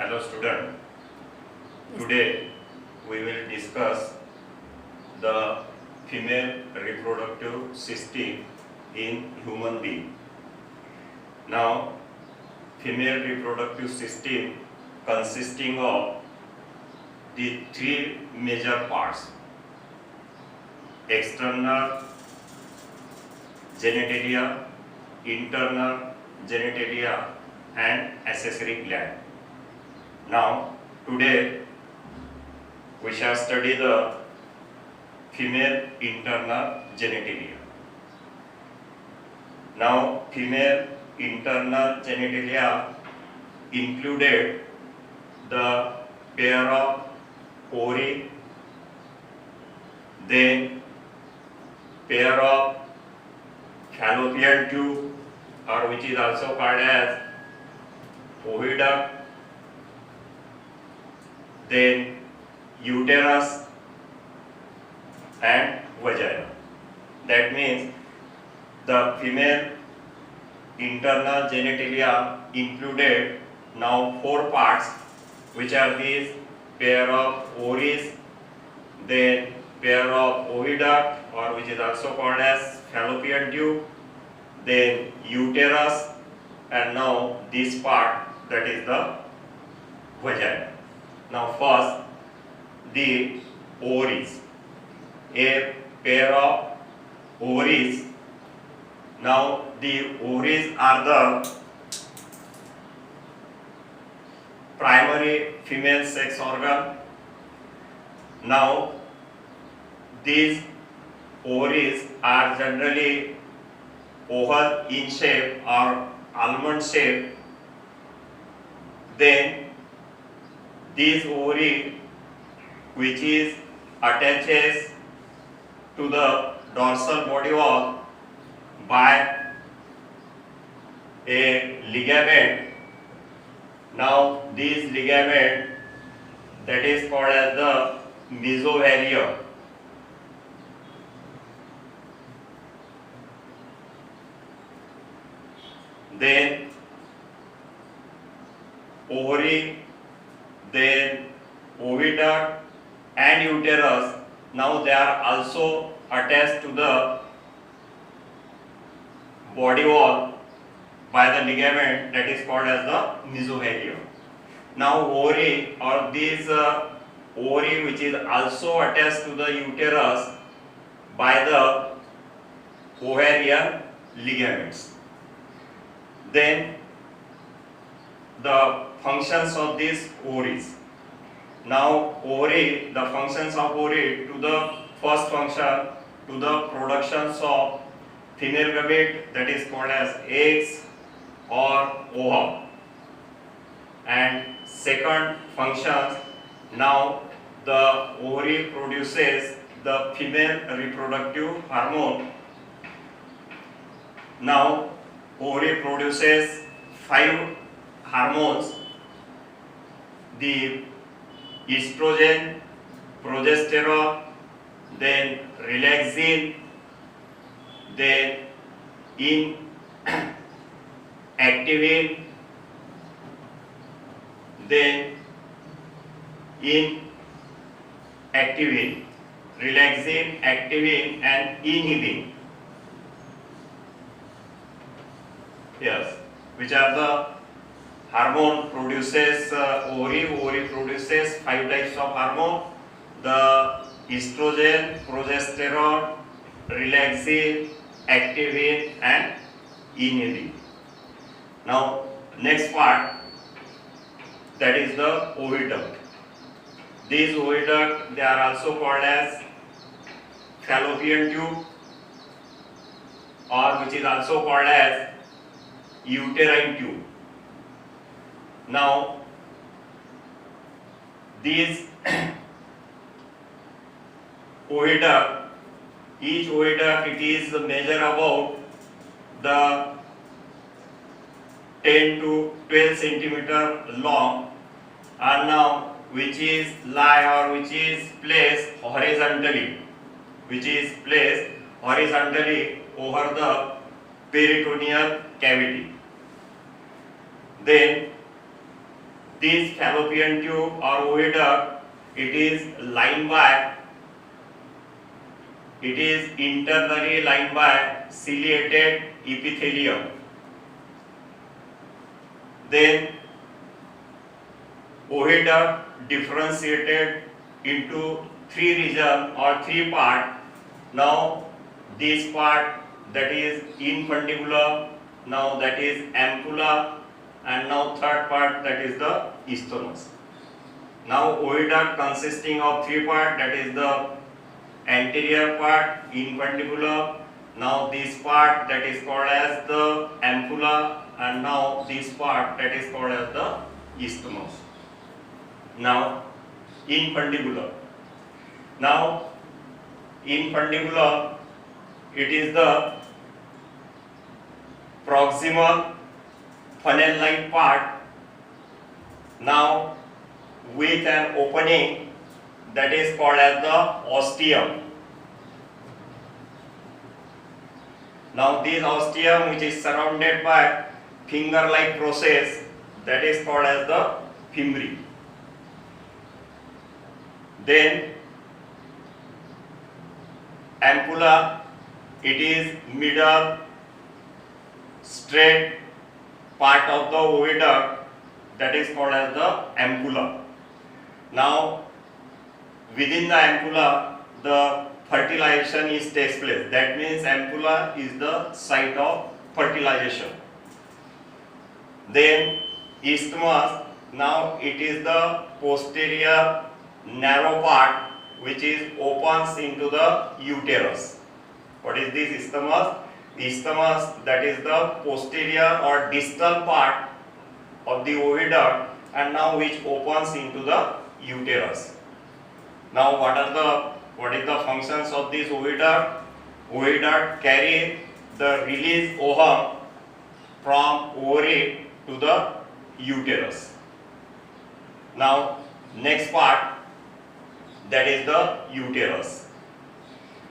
Hello student, Yes. today we will discuss the female reproductive system in human being. Now, female reproductive system consisting of the three major parts: external genitalia, internal genitalia and accessory gland. Now, today we shall study the female internal genitalia. Now, female internal genitalia included the pair of ovary, then pair of fallopian tube, or which is also called as oviduct, then uterus and vagina. That means the female internal genitalia included now four parts, which are these: pair of ovaries, then pair of oviduct, or which is also called as fallopian tube, then uterus, and now this part, that is the vagina. Now first, the ovaries. A pair of ovaries. Now the ovaries are the primary female sex organ. Now these ovaries are generally oval in shape or almond shape. Then these ovary, which is attaches to the dorsal body wall by a ligament. Now this ligament, that is called as the mesohelium. Then ovary, then oviduct and uterus, now they are also attached to the body wall by the ligament, that is called as the mesohelium. Now ovary, or this ovary which is also attached to the uterus by the ovarian ligaments. Then the functions of these ovaries. Now ovary, the functions of ovary, to the first function, to the productions of female gamete, that is called as eggs or ova. And second functions, now the ovary produces the female reproductive hormone. Now ovary produces 5 hormones: the estrogen, progesterone, then relaxin, then activin, then activin, relaxin, activin and inhibin. Yes, which are the hormone produces ovary produces 5 types of hormone: the estrogen, progesterone, relaxin, activin and inhibin. Now next part, that is the oviduct. These oviduct, they are also called as fallopian tube, or which is also called as uterine tube. Now these oviduct, each oviduct, it is measure about the 10 to 12 centimeter long, and now which is lie, or which is placed horizontally, over the peritoneal cavity. Then this fallopian tube or oviduct, it is internally lined by ciliated epithelium. Then oviduct differentiated into three regions or three parts. Now this part, that is infundibulum, now that is ampulla, and now third part, that is the isthmus. Now oviduct consisting of three parts, that is the anterior part, infundibulum, now this part, that is called as the ampulla, and now this part, that is called as the isthmus. Now infundibulum. Now infundibulum, it is the proximal funnel-like part, now with an opening that is called as the ostium. Now this ostium, which is surrounded by finger-like process, that is called as the fimbriae. Then ampulla, it is middle straight part of the oviduct, that is called as the ampulla. Now within the ampulla, the fertilization takes place. That means ampulla is the site of fertilization. Then isthmus, now it is the posterior narrow part which is opens into the uterus. What is this isthmus? Isthmus, that is the posterior or distal part of the oviduct, and now which opens into the uterus. Now what is the functions of this oviduct? Oviduct carry the release ovum from ovary to the uterus. Now next part, that is the uterus.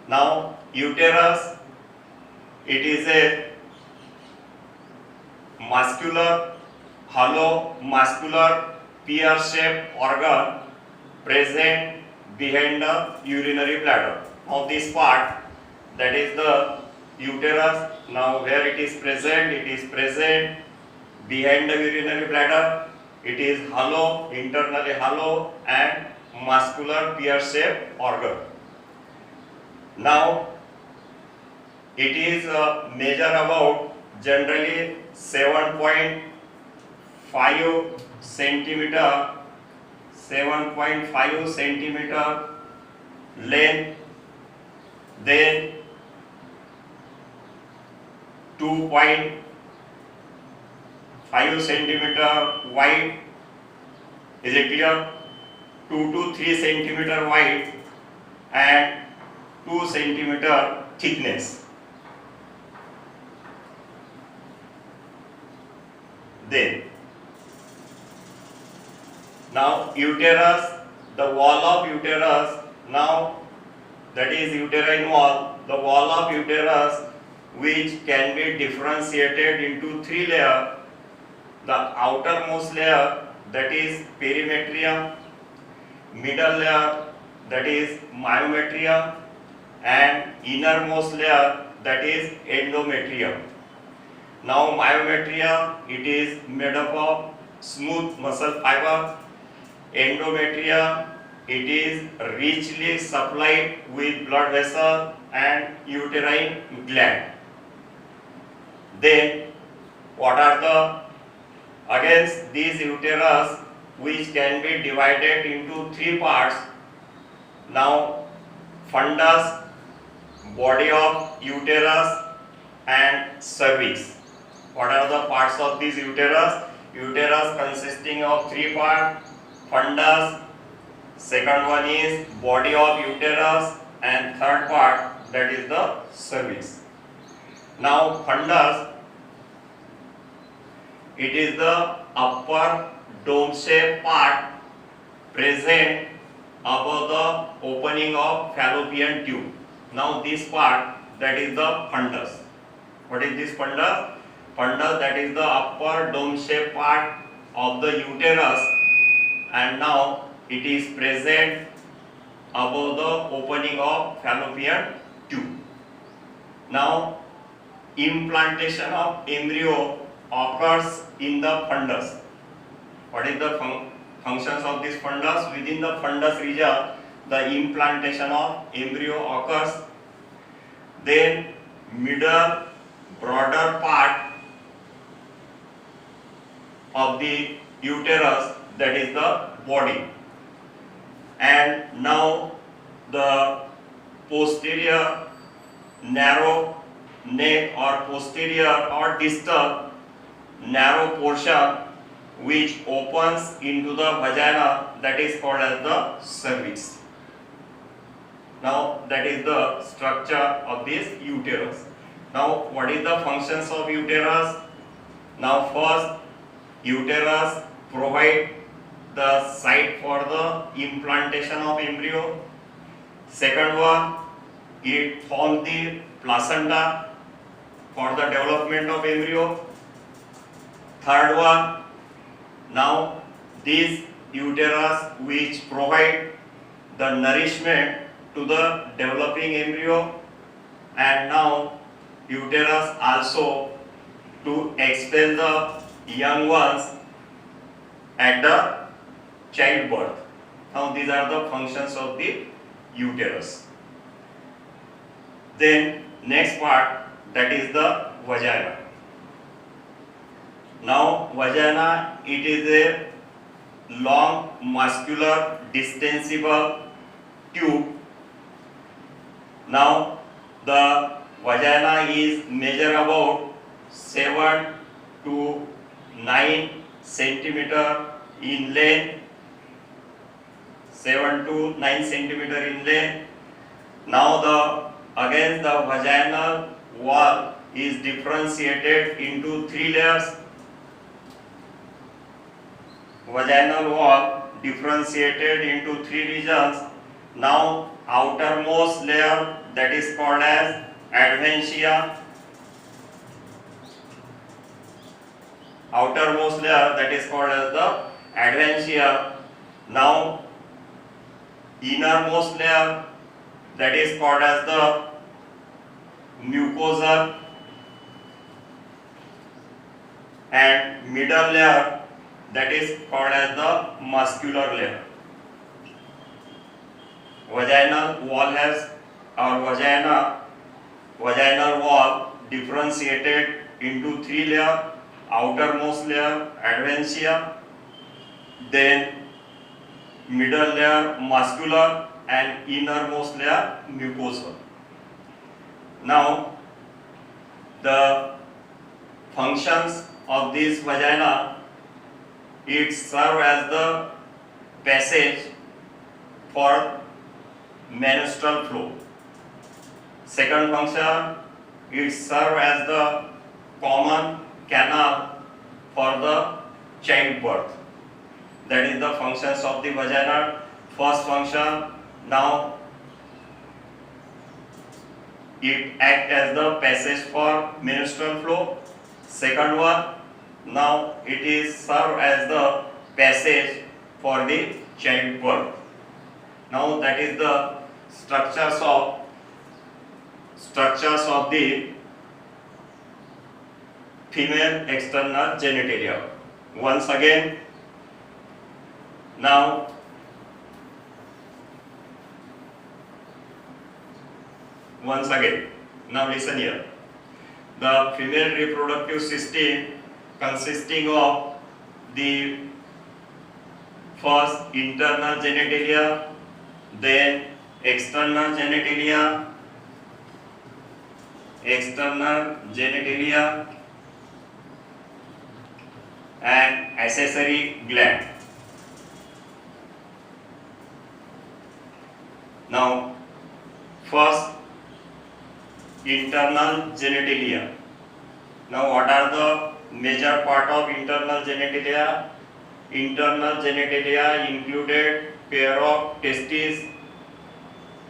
Now uterus, it is a hollow muscular pear-shaped organ present behind the urinary bladder. Now this part, that is the uterus. Now where it is present behind the urinary bladder. It is hollow, internally hollow and muscular pear-shaped organ. Now it is measure about generally 7.5 centimeter length, then 2.5 centimeter wide. Is it clear? 2 to 3 centimeter wide and 2 centimeter thickness. Then now uterus, the wall of uterus, now that is uterine wall, the wall of uterus which can be differentiated into three layers. The outermost layer, that is perimetrium, middle layer, that is myometrium, and innermost layer, that is endometrium. Now myometrium, it is made up of smooth muscle fiber. Endometrium, it is richly supplied with blood vessel and uterine gland. Then what are the, against these uterus which can be divided into three parts. Now fundus, body of uterus and cervix. What are the parts of this uterus? Uterus consisting of three parts: fundus, second one is body of uterus, and third part, that is the cervix. Now fundus, it is the upper dome-shaped part present above the opening of fallopian tube. Now this part, that is the fundus. What is this fundus? Fundus, that is the upper dome-shaped part of the uterus and now it is present above the opening of fallopian tube. Now implantation of embryo occurs in the fundus. What is the functions of this fundus? Within the fundus region, the implantation of embryo occurs. Then middle broader part of the uterus, that is the body, and now the posterior narrow neck or posterior or distal narrow portion which opens into the vagina, that is called as the cervix. Now that is the structure of this uterus. Now what is the functions of uterus? Now first, uterus provide the site for the implantation of embryo. Second one, it forms the placenta for the development of embryo. Third one, now this uterus which provide the nourishment to the developing embryo, and now uterus also to expel the young ones at the childbirth. Now these are the functions of the uterus. Then next part, that is the vagina. Now vagina, it is a long muscular distensible tube. Now the vagina is measure about 7 to 9 centimeter in length, 7 to 9 centimeter in length. Now the vaginal wall is differentiated into 3 layers. Vaginal wall differentiated into 3 regions. Now outermost layer, that is called as adventitia. Outermost layer, that is called as the adventitia. Now innermost layer, that is called as the mucosa, and middle layer, that is called as the muscular layer. Vaginal wall has, or vaginal wall differentiated into 3 layers. Outermost layer adventitia, then middle layer muscular, and innermost layer mucosa. Now the functions of this vagina, it serves as the passage for menstrual flow. Second function, it serves as the common canal for the childbirth. That is the functions of the vagina. First function, now it acts as the passage for menstrual flow. Second one, now it is served as the passage for the childbirth. Now that is the structures of the female external genitalia. Once again, now listen here. The female reproductive system consisting of the first internal genitalia, then external genitalia, and accessory gland. Now first, internal genitalia. Now what are the major part of internal genitalia? Internal genitalia included pair of testes,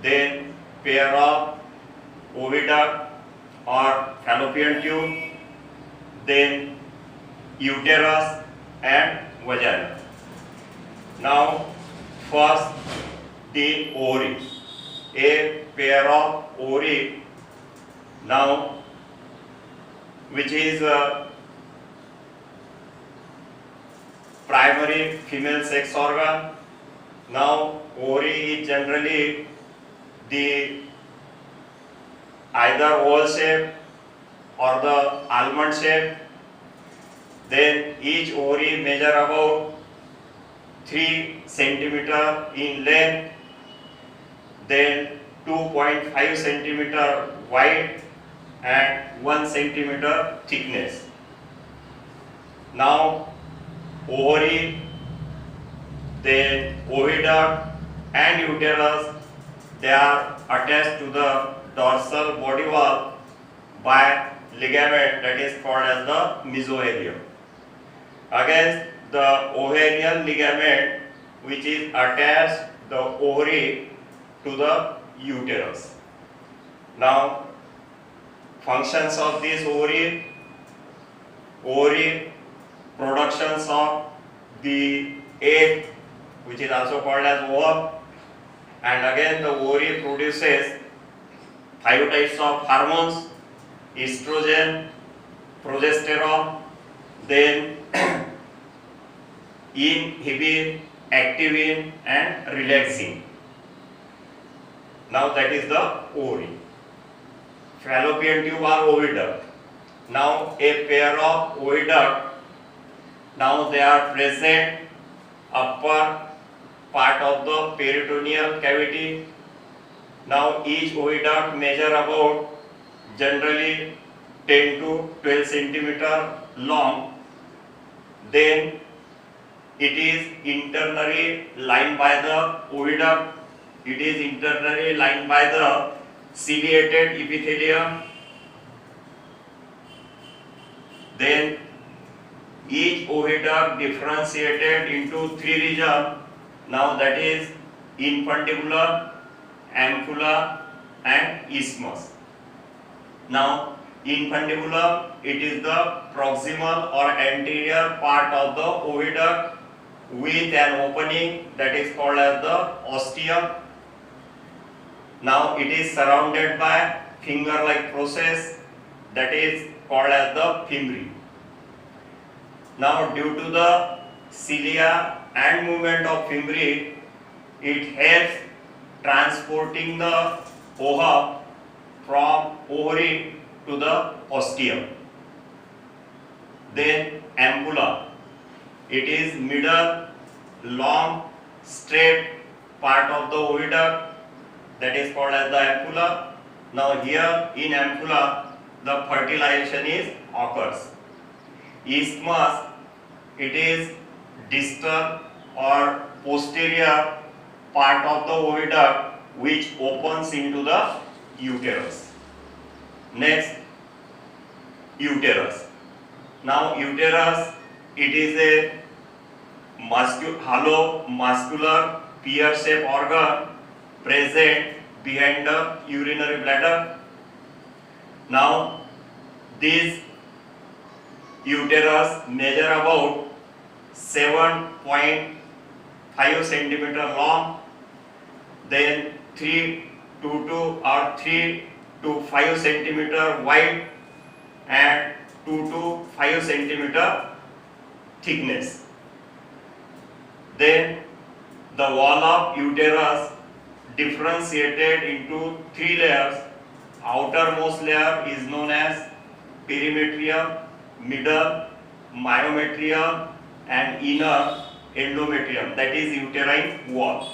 then pair of oviduct or fallopian tube, then uterus and vagina. Now, first the ovary, a pair of ovary, now which is primary female sex organ. Now, ovary is generally the either oval shape or the almond shape. Then each ovary measure about 3 centimeter in length, then 2.5 centimeter wide and 1 centimeter thickness. Now ovary, then oviduct and uterus, they are attached to the dorsal body wall by ligament that is called as the mesohelium. Against the ovarian ligament which is attached the ovary to the uterus. Now, functions of this ovary, productions of the egg which is also called as ovum, and again the ovary produces 5 types of hormones: estrogen, progesterone, then inhibin, activin and relaxin. Now that is the ovary. Fallopian tube or oviduct. Now a pair of oviduct, now they are present upper part of the peritoneal cavity. Now each oviduct measure about generally 10 to 12 centimeter long. Then it is internally lined by the oviduct. It is internally lined by the ciliated epithelium. Then each oviduct differentiated into 3 regions. Now that is infundibular, ampulla and isthmus. Now infundibular, it is the proximal or anterior part of the oviduct with an opening that is called as the ostium. Now it is surrounded by finger-like process that is called as the fimbriae. Now due to the cilia and movement of fimbriae, it helps transporting the ova from ovary to the ostium. Then ampulla, it is middle, long, straight part of the oviduct that is called as the ampulla. Now here in ampulla the fertilization is occurs. Isthmus, it is distal or posterior part of the oviduct which opens into the uterus. Next, uterus. Now uterus, it is a hollow muscular pear-shaped organ present behind the urinary bladder. Now this uterus measure about 7.5 centimeter long, then 3 to 5 centimeter wide and 2 to 5 centimeter thickness. Then the wall of uterus differentiated into 3 layers. Outermost layer is known as perimetrium, middle myometrium and inner endometrium, that is uterine wall.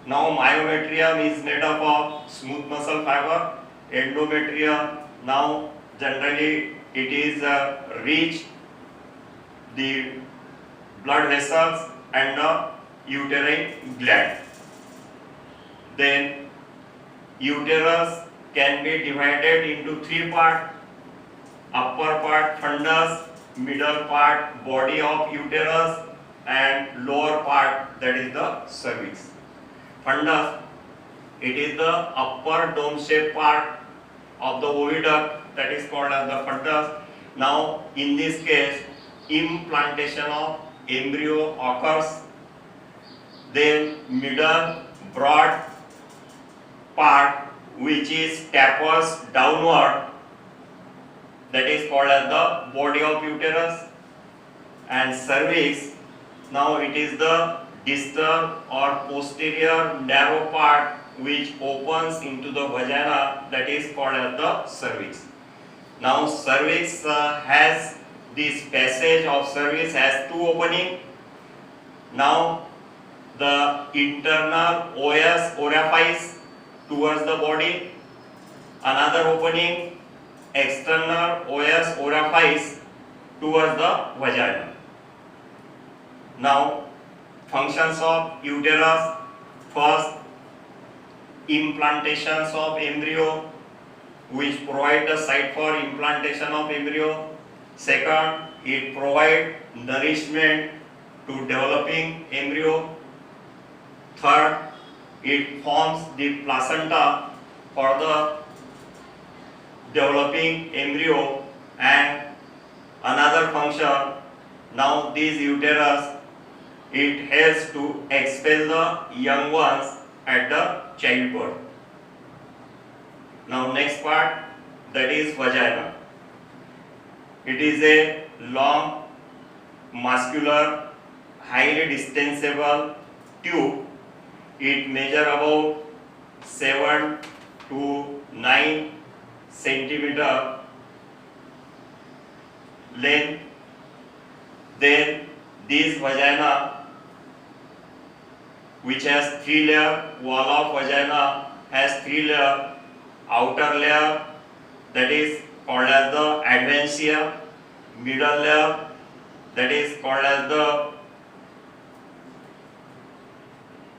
Now myometrium is made up of smooth muscle fiber. Endometrium, now generally it is rich the blood vessels and the uterine gland. Then uterus can be divided into 3 parts: upper part fundus, middle part body of uterus and lower part that is the cervix. Fundus, it is the upper dome shaped part of the oviduct that is called as the fundus. Now in this case implantation of embryo occurs. then middle broad part which is tapers downward, that is called as the body of uterus, and cervix, now it is the distal or posterior narrow part which opens into the vagina, that is called as the cervix. Now cervix has this passage of cervix has two opening. Now the internal os orifice towards the body, another opening external os orifice towards the vagina. Now functions of uterus: first, implantations of embryo, which provide the site for implantation of embryo. Second, it provide nourishment to developing embryo. Third, it forms the placenta for the developing embryo. And another function, now this uterus, it has to expel the young ones at the childbirth. Now next part, that is vagina. It is a long, muscular, highly distensible tube. It measures about 7 to 9 centimeter length. Then this vagina, which has 3 layers, wall of vagina has 3 layers. Outer layer, that is called as the adventitia. Middle layer, that is called as the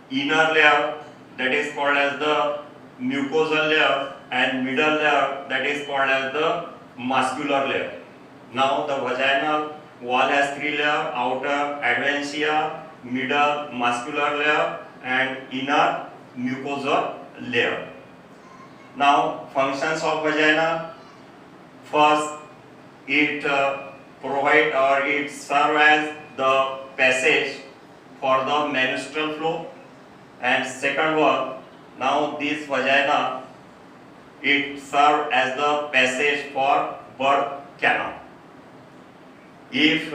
inner layer, that is called as the mucosal layer, and middle layer, that is called as the muscular layer. Now the vaginal wall has 3 layers: outer adventitia, middle muscular layer, and inner mucosal layer. Now functions of vagina: first, it provide or it serve as the passage for the menstrual flow. And second one, now this vagina, it serve as the passage for birth canal. If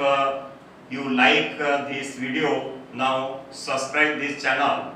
you like this video, now subscribe this channel